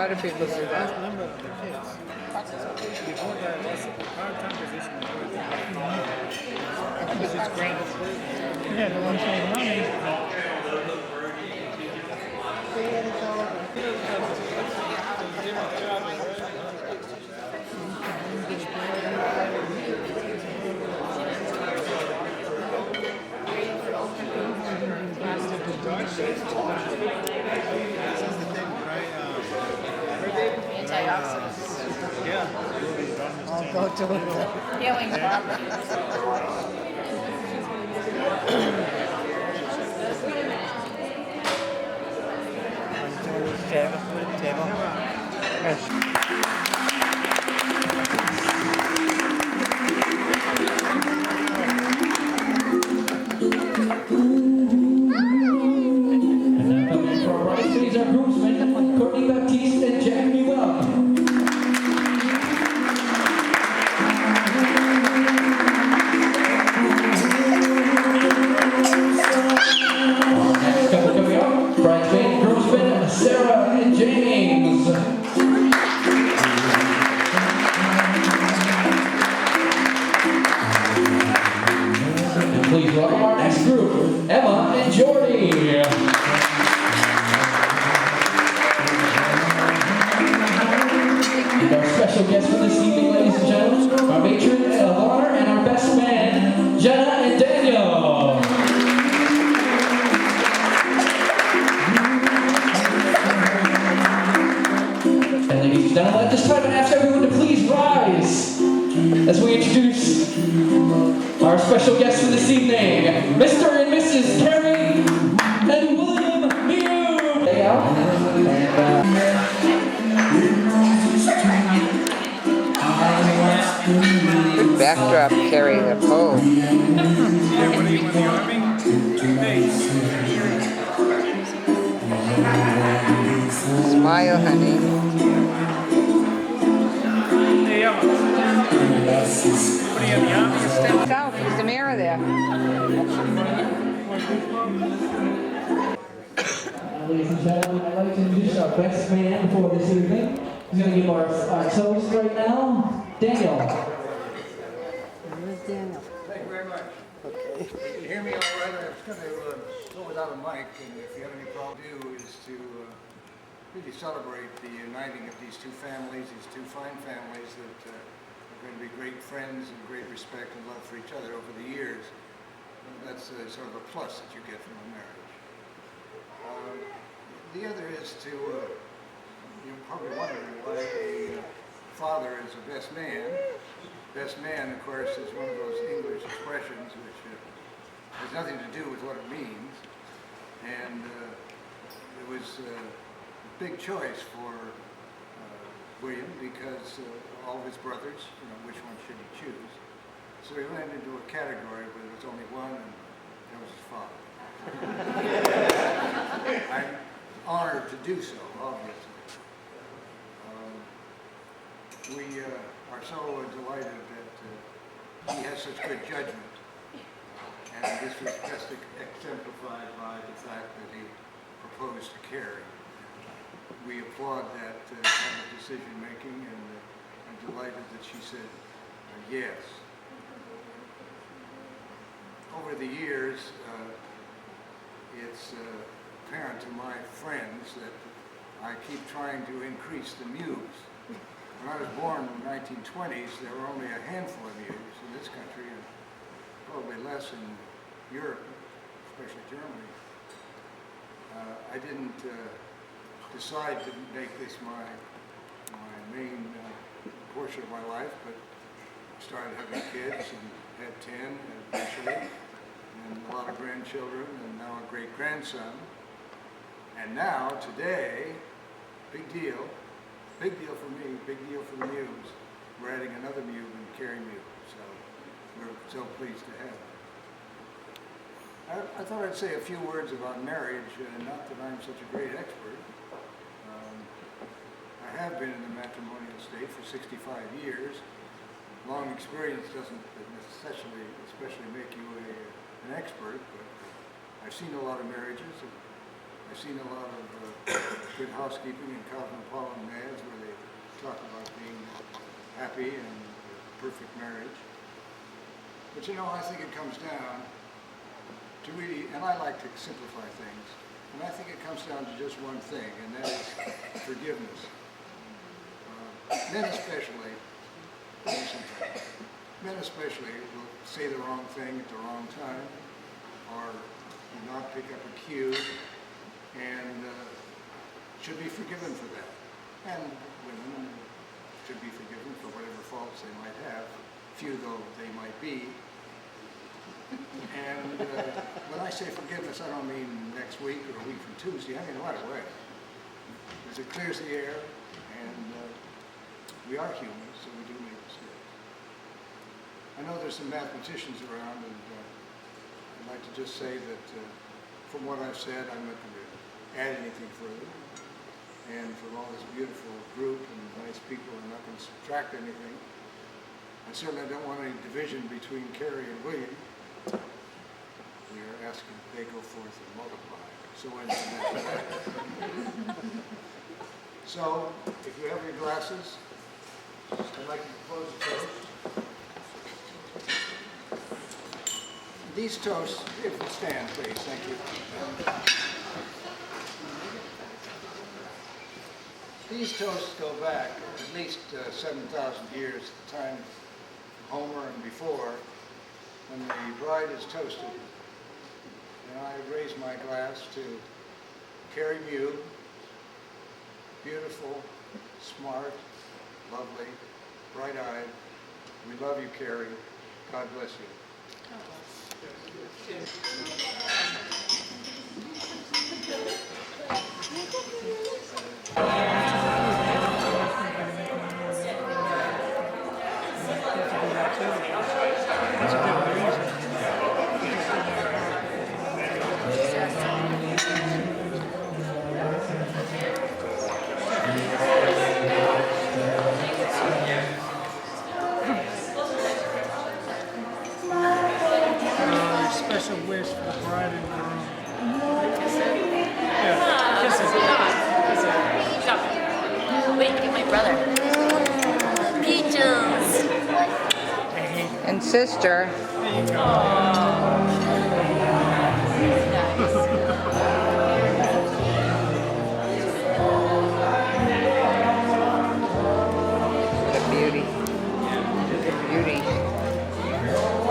lot of people do that. Last number of the kids. Before that was a part-time position. Because it's great. Yeah, the one saying money. Antioxidants. Yeah. I'll go to it. Healing properties. Table. Yes. These are groomsmen, Baptiste and Meub. Next couple coming up, bridesmaid, groomsmen, Sarah and James. And please welcome our next group, Emma and Jordy. Our special guests for this evening, ladies and gentlemen, our matron of honor and our best man, Jenna and Daniel. And ladies and gentlemen, at this time I ask everyone to please rise as we introduce our special guests for this evening, Mr. and Mrs. Carrie and William Meub. Day out. Good backdrop carrying a pole. Yeah, what are you in the army? Smile, honey. Hey, Emma. What are you in the army? Step out. There's a mirror there. Ladies and gentlemen, I'd like to introduce our best man for this evening. He's going to give our toast right now. Daniel. Where's Daniel? Thank you very much. Okay. You can hear me all right. I was going to go without a mic, and if you have any problem, do is to really celebrate the uniting of these two families, these two fine families that are going to be great friends and great respect and love for each other over the years. That's sort of a plus that you get from a marriage. The other is to, you're probably wondering why a father is a best man. Best man, of course, is one of those English expressions which has nothing to do with what it means. And it was a big choice for William because all of his brothers, which one should he choose? So he went into a category where there was only one, and that was his father. I'm honored to do so, obviously. We are so delighted that he has such good judgment, and this was best exemplified by the fact that he proposed to Carrie. We applaud that kind of decision making, and I'm delighted that she said yes. Over the years, it's apparent to my friends that I keep trying to increase the Meubs. When I was born in the 1920s, there were only a handful of Meubs in this country, and probably less in Europe, especially Germany. I didn't decide to make this my main portion of my life, but started having kids and had 10 eventually, and a lot of grandchildren, and now a great-grandson. And now, today, big deal for me, big deal for the Meubs. We're adding another Meub and Carrie Meub, so we're so pleased to have it. I thought I'd say a few words about marriage, not that I'm such a great expert. I have been in the matrimonial state for 65 years. Long experience doesn't necessarily, especially make you an expert, but I've seen a lot of marriages, and I've seen a lot of good Housekeeping and Cosmopolitan ads where they talk about being happy and perfect marriage. But you know, I think it comes down to really, and I like to simplify things, and I think it comes down to just one thing, and that is forgiveness. Men especially, will say the wrong thing at the wrong time, or do not pick up a cue, and should be forgiven for that. And women should be forgiven for whatever faults they might have, few though they might be. And when I say forgiveness, I don't mean next week or a week from Tuesday. I mean right away. Because it clears the air, and we are human, so we do make mistakes. I know there's some mathematicians around, and I'd like to just say that from what I've said, I'm not going to add anything further. And from all this beautiful group and nice people, I'm not going to subtract anything. I certainly don't want any division between Carrie and William. We are asking that they go forth and multiply. So so, if you have your glasses, I'd like to propose a toast. These toasts, if you stand, please, thank you. These toasts go back at least 7,000 years, the time of Homer and before, when the bride is toasted. And I raise my glass to Carrie Meub, beautiful, smart, lovely, bright-eyed. We love you, Carrie. God bless you. Special wish for the bride and groom. Yeah, kiss it. Wait, get my brother. Peaches. And sister. There you go.